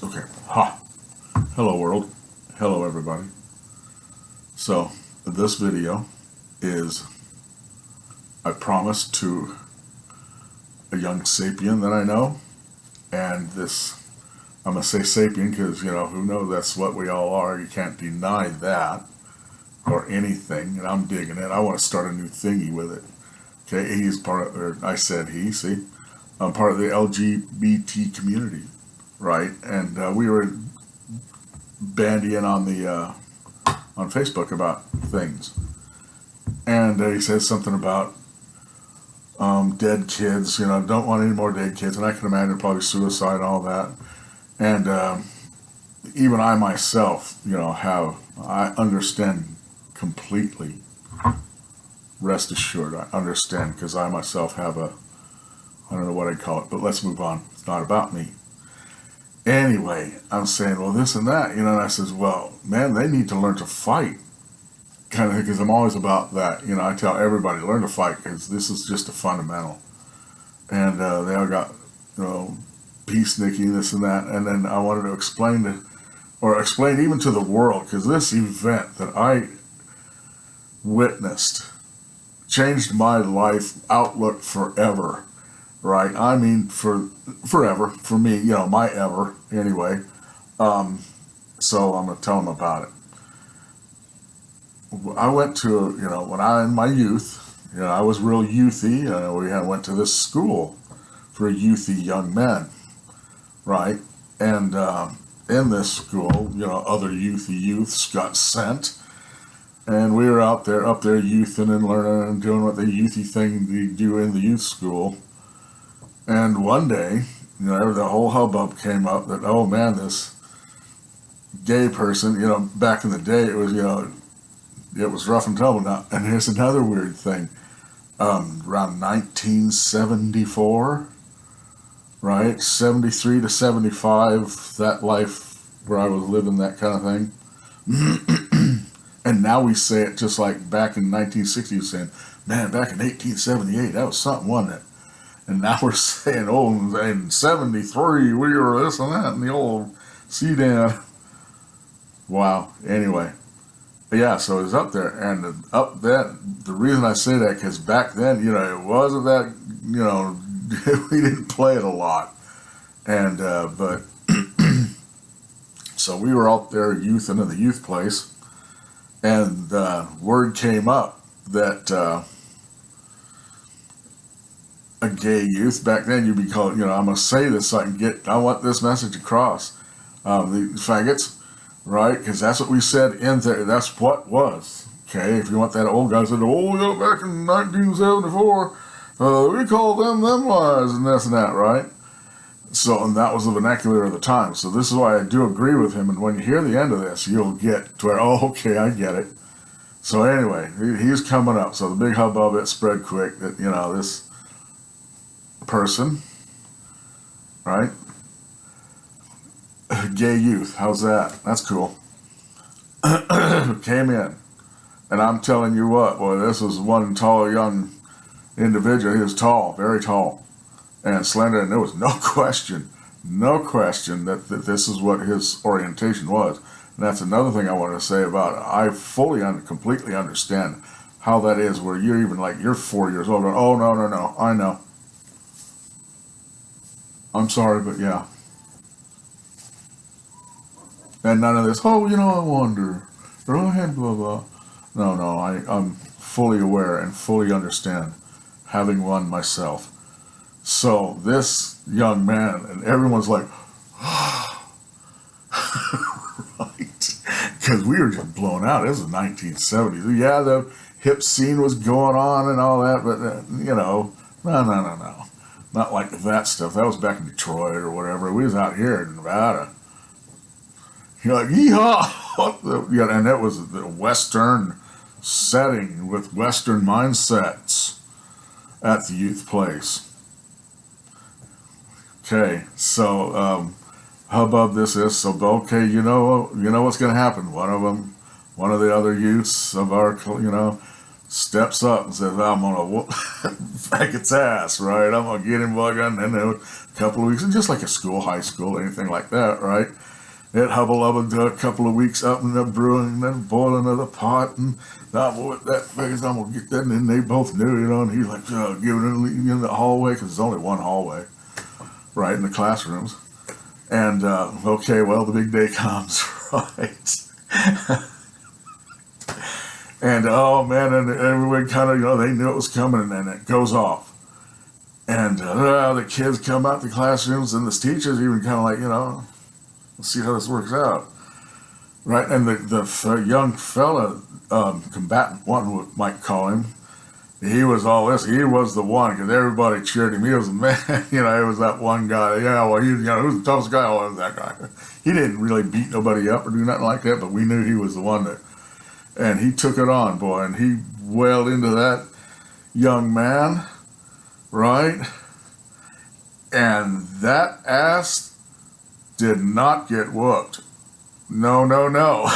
Okay. Ha. Hello world. Hello everybody. So this video is, I promised to a young sapien that I know, and this, I'm going to say sapien because, who knows, that's what we all are. You can't deny that or anything, and I'm digging it. I want to start a new thingy with it. Okay, he's part of, or I said he, see? I'm part of the LGBT community, right? And we were bandying on the on Facebook about things, and he says something about dead kids. Don't want any more dead kids, and I can imagine probably suicide and all that. And even I myself, I understand completely. Rest assured, I understand, because I myself have I don't know what I'd call it, but let's move on. It's not about me. Anyway, I'm saying, well, this and that, and I says, well, man, they need to learn to fight, kind of, because I'm always about that. I tell everybody, learn to fight, because this is just a fundamental. And they all got, peaceniking, this and that, and then I wanted to explain even to the world, because this event that I witnessed changed my life outlook forever. Right, I mean forever, for me, my ever, anyway. So I'm going to tell them about it. I went to, when I, in my youth, I was real youthy. We went to this school for youthy young men, right? And in this school, other youthy youths got sent. And we were up there youthing and learning and doing what the youthy thing they do in the youth school. And one day, the whole hubbub came up that, oh man, this gay person, back in the day, it was, it was rough and tumble now. And here's another weird thing. Around 1974, right? 73 to 75, that life where I was living, that kind of thing. And now we say it just like back in 1960, saying, man, back in 1878, that was something, wasn't it? And now we're saying, oh, in 73, we were this and that, and the old sedan. Wow. Anyway. Yeah, so it was up there. And the reason I say that, because back then, it wasn't that, we didn't play it a lot. And, but, so we were out there youthing in the youth place, and word came up that, a gay youth, back then you'd be called, I'm going to say this so I want this message across. The faggots, right? Because that's what we said in there. That's what was. Okay, if you want that old guy said, oh, back in 1974, we called them lies and this and that, right? So, and that was the vernacular of the time. So this is why I do agree with him. And when you hear the end of this, you'll get to where, oh, okay, I get it. So anyway, he's coming up. So the big hubbub, it spread quick that, this person, right? Gay youth, how's that? That's cool. Came in, and I'm telling you what, boy, this was one tall young individual. He was tall, very tall, and slender, and there was no question that this is what his orientation was. And that's another thing I want to say about it. I completely understand how that is, where you're even like, you're 4 years old, going, oh, no, I know. I'm sorry, but yeah. And none of this, oh, I wonder, or oh, hey, blah, blah. No, I'm fully aware and fully understand, having one myself. So this young man, and everyone's like, right, because we were just blown out. This was 1970s. Yeah, the hip scene was going on and all that, but, no. Not like that stuff. That was back in Detroit or whatever. We was out here in Nevada. You're like, yeehaw! And that was the Western setting with Western mindsets at the youth place. Okay, so hubbub this is. So, okay, you know what's going to happen. One of the other youths of our, steps up and says, I'm going to whoop its ass, right? I'm going to get him bugging. And then a couple of weeks, and just like a school, high school, anything like that, right? It hubble up into a couple of weeks up in the brewing, and then boiling of the pot, and I'm with that phase, I'm going to get that. And then they both knew, you know, and he's like, giving it in the hallway, because there's only one hallway, right, in the classrooms. And, okay, well, the big day comes, right? And, oh, man, and everyone kind of, you know, they knew it was coming, and it goes off. And the kids come out the classrooms, and the teachers even kind of like, you know, let's see how this works out. Right? And the young fella, combatant one, we might call him, he was all this. He was the one, because everybody cheered him. He was the man. You know, he was that one guy. Yeah, well, he was the toughest guy. Oh, it was that guy. He didn't really beat nobody up or do nothing like that, but we knew he was the one that, and he took it on, boy, and he wailed into that young man, right? And that ass did not get whooped. No, no, no.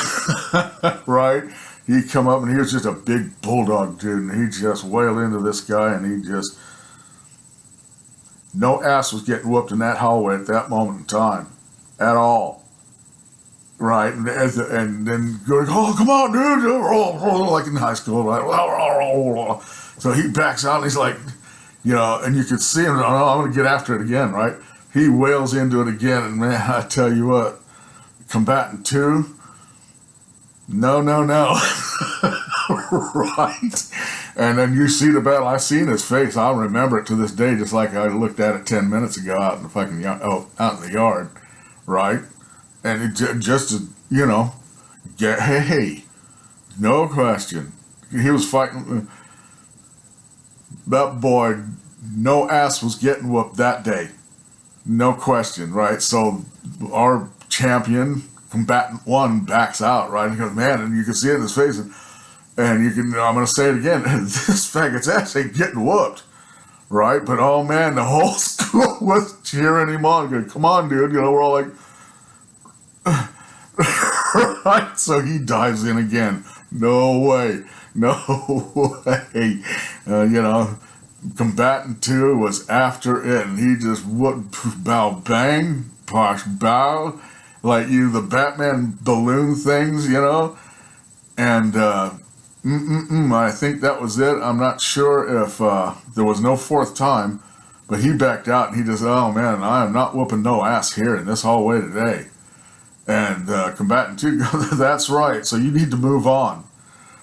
Right? He come up and he was just a big bulldog dude, and he just wailed into this guy, and he just, no ass was getting whooped in that hallway at that moment in time at all. Right? And then going, oh, come on, dude, like in high school, right? So he backs out, and he's like, you know, and you could see him, oh, I'm going to get after it again, right? He wails into it again, and man, I tell you what, combatant two, no, no, no. Right? And then you see the battle. I seen his face. I remember it to this day, just like I looked at it 10 minutes ago out in the fucking out in the yard, right? And it just to, you know, hey, no question. He was fighting. That boy, no ass was getting whooped that day. No question, right? So our champion, combatant one, backs out, right? And he goes, man, and you can see it in his face. And you can, I'm going to say it again, this faggot's ass ain't getting whooped, right? But oh man, the whole school was cheering him on. Going, come on, dude. You know, we're all like, right? So he dives in again. No way. No way. You know, combatant two was after it, and he just whooped, bow, bang, posh, bow, like the Batman balloon things, you know, and I think that was it. I'm not sure if there was no fourth time, but he backed out, and he just, oh man, I am not whooping no ass here in this hallway today. And combatant two goes, that's right, so you need to move on,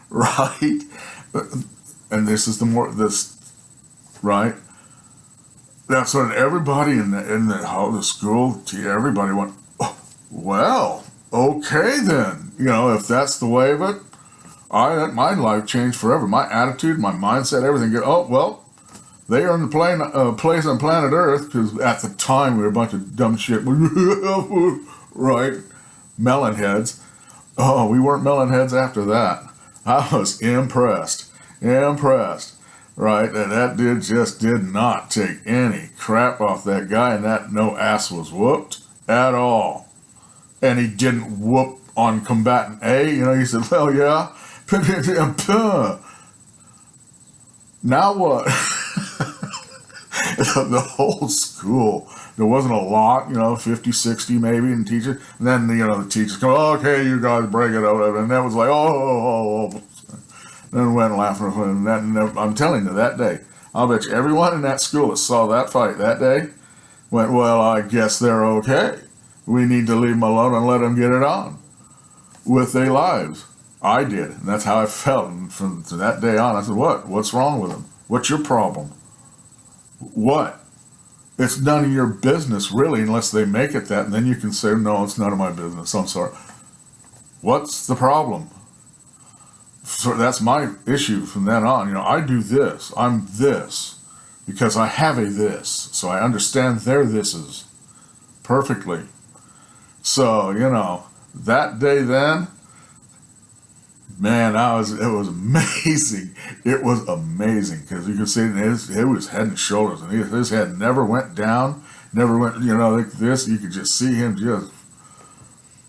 right? And this is right? That's when everybody in the school, everybody went, oh, well, okay then. You know, if that's the way of it, my life changed forever. My attitude, my mindset, everything. Oh, well, they are in the place on planet Earth, because at the time we were a bunch of dumb shit, right? Melon heads. Oh, we weren't melon heads after that. I was impressed, right? And that dude just did not take any crap off that guy, and that no ass was whooped at all. And he didn't whoop on combatant A, you know, he said, well, yeah, now what? The whole school, there wasn't a lot, you know, 50, 60 maybe in teachers. And then, you know, the teachers go, oh, okay, you guys break it out. And that was like, oh. Then went laughing. And I'm telling you, that day, I'll bet you everyone in that school that saw that fight that day went, well, I guess they're okay. We need to leave them alone and let them get it on with their lives. I did. And that's how I felt. And from that day on, I said, what's wrong with them? What's your problem? What? It's none of your business, really, unless they make it that, and then you can say, no, it's none of my business. I'm sorry. What's the problem? So that's my issue from then on. You know, I do this. I'm this because I have a this. So I understand their thises perfectly. So, you know, that day then, man, it was amazing. It was amazing, because you could see it was head and shoulders, and his head never went down, never went, you know, like this. You could just see him just,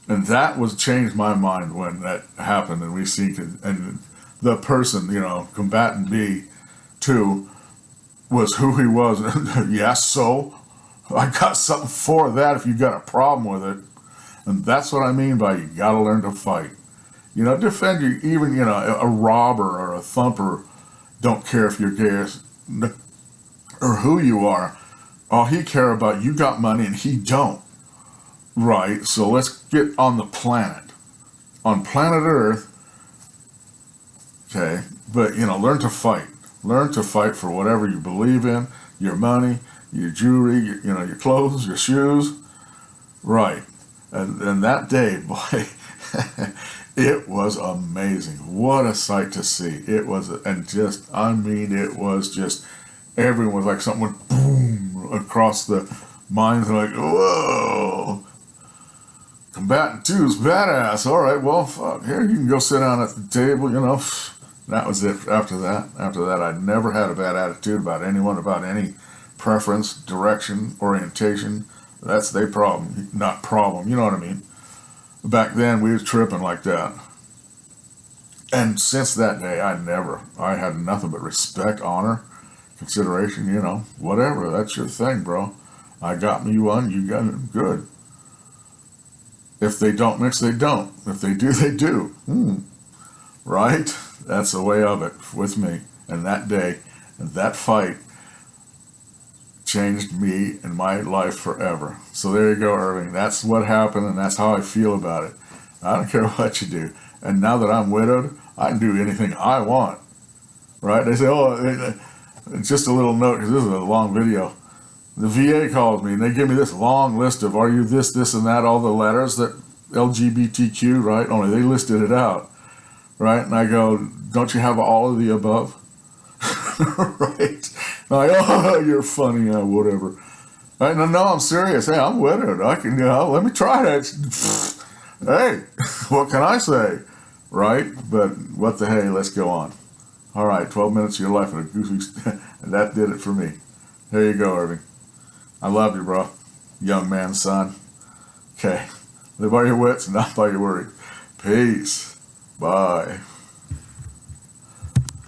and that changed my mind when that happened, and we see, and the person, combatant B, too, was who he was. Yes, so I got something for that if you got a problem with it. And that's what I mean by you got to learn to fight. Defend you. Even, a robber or a thumper don't care if you're gay or who you are. All he care about, you got money and he don't. Right? So let's get on the planet. On planet Earth, okay, but, learn to fight. Learn to fight for whatever you believe in, your money, your jewelry, your clothes, your shoes. Right. And that day, boy, it was amazing. What a sight to see. It was, it was just, everyone was like something went boom across the minds, like, whoa. Combatant 2 is badass. All right, well, fuck. Here, you can go sit down at the table, That was it after that. After that, I never had a bad attitude about anyone, about any preference, direction, orientation. That's their problem, not problem. You know what I mean? Back then, we was tripping like that. And since that day, I had nothing but respect, honor, consideration, whatever. That's your thing, bro. I got me one, you got it, good. If they don't mix, they don't. If they do, they do. Right? That's the way of it with me. And that day, and that fight, changed me and my life forever. So there you go, Irving. That's what happened, and that's how I feel about it. I don't care what you do. And now that I'm widowed, I can do anything I want. Right? They say, just a little note, because this is a long video. The VA calls me, and they give me this long list of, are you this, this, and that, all the letters that LGBTQ, right? Only they listed it out. Right? And I go, don't you have all of the above? Right? Like, oh, you're funny, whatever. Right? No, I'm serious. Hey, I'm widowed. I can, let me try that. Hey, what can I say? Right? But what the hey, let's go on. All right, 12 minutes of your life in a goofy, and that did it for me. There you go, Irving. I love you, bro. Young man, son. Okay. Live by your wits, not by your words. Peace. Bye.